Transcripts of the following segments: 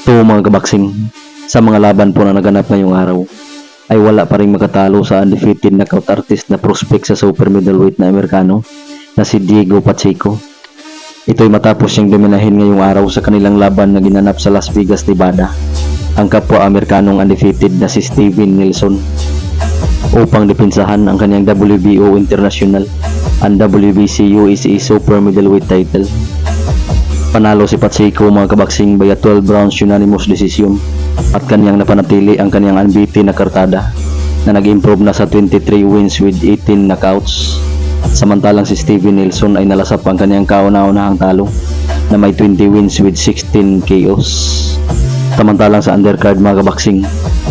To mga kabaksing, sa mga laban po na naganap ngayong araw, ay wala pa rin makatalo sa undefeated knockout artist na prospect sa super middleweight na Amerikano na si Diego Pacheco. Ito'y matapos siyang dominahin ngayong araw sa kanilang laban na ginanap sa Las Vegas, Nevada, ang kapwa Amerikanong undefeated na si Steven Nelson upang depensahan ang kanyang WBO International and WBC USA Super Middleweight title. Panalo si Pacheco mga kabaksing via 12 rounds unanimous decision at kanyang napanatili ang kanyang unbeaten na kartada na nag-improve na sa 23 wins with 18 knockouts. Samantalang si Steven Nelson ay nalasap ang kanyang kauna-unahang talo na may 20 wins with 16 KOs. Samantalang sa undercard mga kabaksing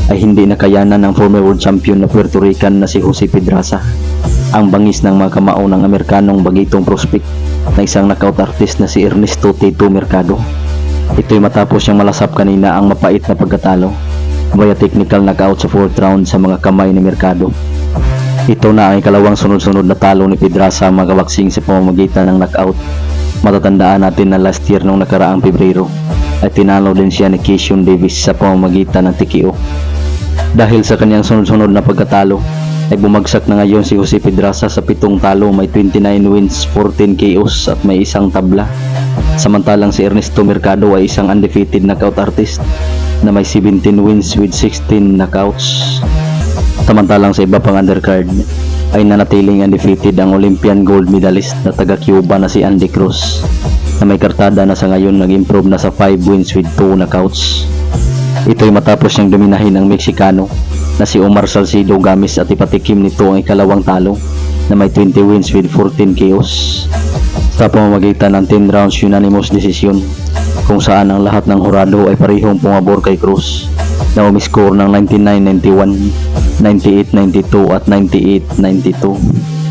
ay hindi nakayanan ng former world champion na Puerto Rican na si Jose Pedraza ang bangis ng mga kamao ng Amerikanong bagitong prospect na isang knockout artist na si Ernesto Tito Mercado. Ito'y matapos siyang malasap kanina ang mapait na pagkatalo via technical knockout sa 4th round sa mga kamay ni Mercado. Ito na ang ikalawang sunod-sunod na talo ni Pedraza mga kabaksing sa pamamagitan ng knockout. Matatandaan natin na last year nung nakaraang Pebrero ay tinalo din siya ni Keishawn Davis sa pamamagitan ng TKO. Dahil sa kanyang sunod-sunod na pagkatalo ay bumagsak na ngayon si Jose Pedraza sa 7 talo, may 29 wins, 14 KOs at may isang tabla. Samantalang si Ernesto Mercado ay isang undefeated knockout artist na may 17 wins with 16 knockouts. Samantalang sa iba pang undercard ay nanatiling undefeated ang Olympian gold medalist na taga Cuba na si Andy Cruz na may kartada na sa ngayon nag-improve na sa 5 wins with 2 knockouts. Ito'y matapos niyang dominahin ang Meksikano na si Omar Salcido Gamis at ipatikim nito ang ikalawang talo na may 20 wins with 14 KOs sa pamamagitan ng 10 rounds unanimous decision kung saan ang lahat ng hurado ay parehong pumabor kay Cruz na umiscore ng 99-91, 98-92 at 98-92.